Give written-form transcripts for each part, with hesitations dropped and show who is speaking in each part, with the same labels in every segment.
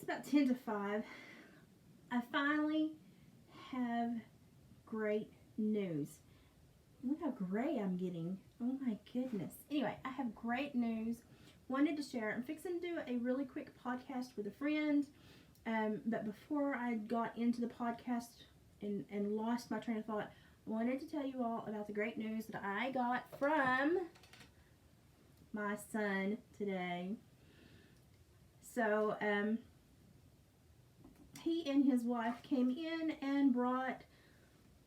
Speaker 1: about 10 to 5. I finally have great news. Look how gray I'm getting. Oh my goodness. Anyway, I have great news. Wanted to share. I'm fixing to do a really quick podcast with a friend. But before I got into the podcast and lost my train of thought, I wanted to tell you all about the great news that I got from my son today. So, he and his wife came in and brought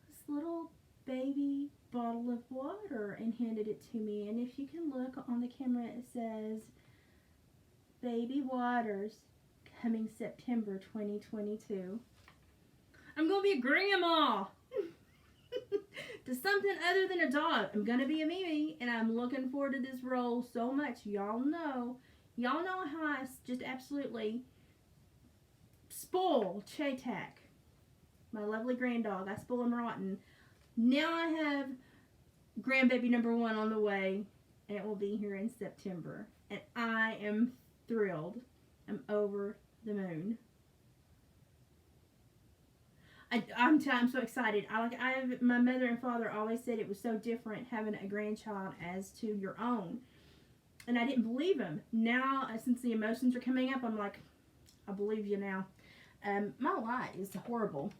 Speaker 1: this little baby bottle of water and handed it to me. And if you can look on the camera, it says Baby Waters, coming September 2022. I'm going to be a grandma to something other than a dog. I'm going to be a Mimi, and I'm looking forward to this role so much. Y'all know how I just absolutely spoil Chaytak, my lovely granddog. I spoil him rotten. Now I have grandbaby number 1 on the way, and it will be here in September. And I am thrilled. I'm over the moon. I'm so excited. My mother and father always said it was so different having a grandchild as to your own. And I didn't believe him. Now, since the emotions are coming up, I'm like, I believe you now. My life is horrible.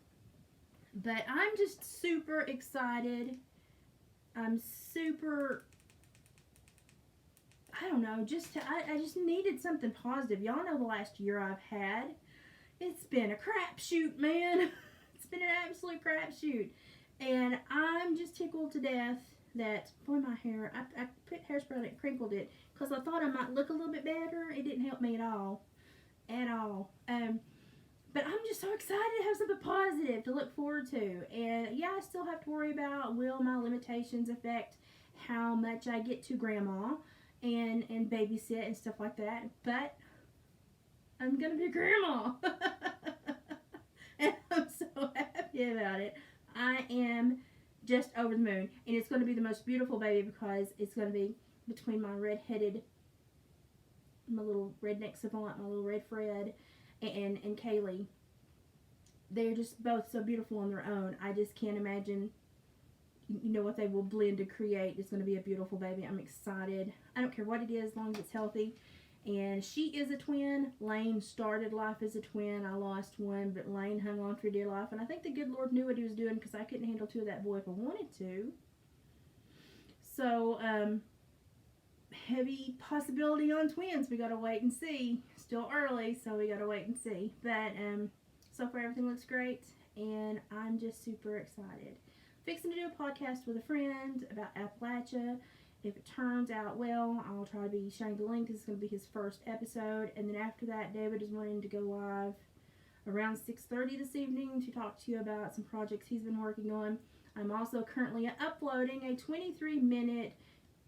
Speaker 1: But I'm just super excited. I'm super, I don't know, I just needed something positive. Y'all know the last year I've had. It's been a crapshoot, man. It's been an absolute crapshoot. And I'm just tickled to death that, boy, my hair, I put hairspray on it and crinkled it because I thought I might look a little bit better. It didn't help me at all. But I'm just so excited to have something positive to look forward to. And yeah, I still have to worry about, will my limitations affect how much I get to grandma and babysit and stuff like that. But I'm going to be a grandma. And I'm so happy about it. I am just over the moon. And it's going to be the most beautiful baby because it's going to be between my little redneck savant, my little red Fred, and Kaylee. They're just both so beautiful on their own. I just can't imagine, what they will blend to create. It's going to be a beautiful baby. I'm excited. I don't care what it is, as long as it's healthy. And she is a twin. Lane started life as a twin. I lost one, but Lane hung on for dear life. And I think the good Lord knew what he was doing because I couldn't handle 2 of that boy if I wanted to. So, heavy possibility on twins. We got to wait and see. Still early, so we got to wait and see. But, so far everything looks great. And I'm just super excited. Fixing to do a podcast with a friend about Appalachia. If it turns out well, I'll try to be sharing the link. This is going to be his first episode. And then after that, David is wanting to go live around 6:30 this evening to talk to you about some projects he's been working on. I'm also currently uploading a 23-minute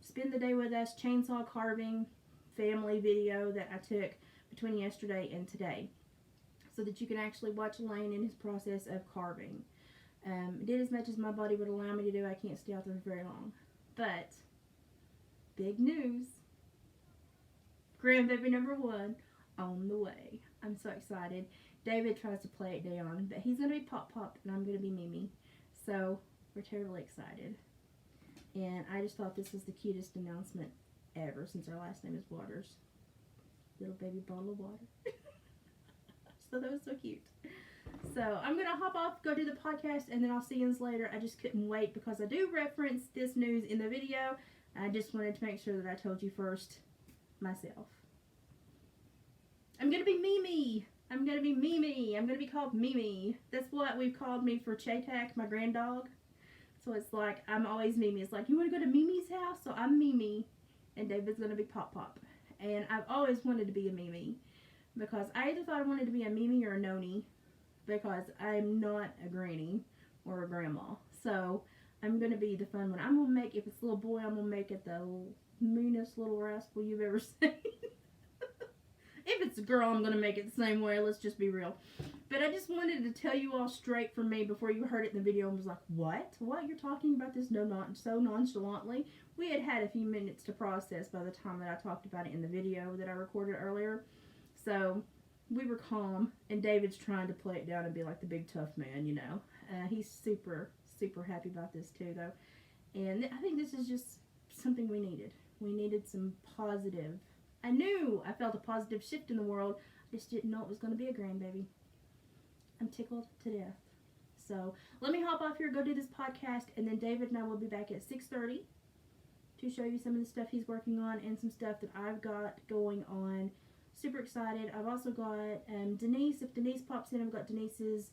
Speaker 1: Spend the Day With Us chainsaw carving family video that I took between yesterday and today, so that you can actually watch Lane in his process of carving. I did as much as my body would allow me to do. I can't stay out there for very long. But big news. Grandbaby number 1 on the way. I'm so excited. David tries to play it down, but he's going to be Pop Pop and I'm going to be Mimi. So we're terribly excited. And I just thought this was the cutest announcement ever since our last name is Waters. Little baby bottle of water. So that was so cute. So I'm going to hop off, go do the podcast, and then I'll see you later. I just couldn't wait because I do reference this news in the video. I just wanted to make sure that I told you first myself. I'm going to be Mimi. I'm going to be Mimi. I'm going to be called Mimi. That's what we've called me for Chaytak, my granddog. So it's like, I'm always Mimi. It's like, you want to go to Mimi's house? So I'm Mimi, and David's going to be Pop Pop. And I've always wanted to be a Mimi because I either thought I wanted to be a Mimi or a Noni because I'm not a granny or a grandma. So I'm going to be the fun one. I'm going to make, if it's a little boy, I'm going to make it the meanest little rascal you've ever seen. If it's a girl, I'm going to make it the same way. Let's just be real. But I just wanted to tell you all straight from me before you heard it in the video and was like, what? What? You're talking about this so nonchalantly? We had a few minutes to process by the time that I talked about it in the video that I recorded earlier. So, we were calm, and David's trying to play it down and be like the big tough man, you know. He's super, super happy about this too, though. And I think this is just something we needed. We needed some positive. I felt a positive shift in the world. I just didn't know it was going to be a grandbaby. I'm tickled to death. So let me hop off here, go do this podcast, and then David and I will be back at 6:30 to show you some of the stuff he's working on and some stuff that I've got going on. Super excited. I've also got Denise. If Denise pops in, I've got Denise's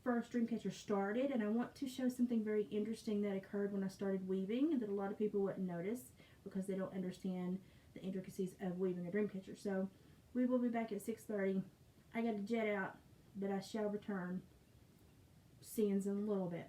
Speaker 1: first Dreamcatcher started, and I want to show something very interesting that occurred when I started weaving that a lot of people wouldn't notice because they don't understand the intricacies of weaving a Dreamcatcher. So we will be back at 6:30. I got to jet out, but I shall return. See you in a little bit.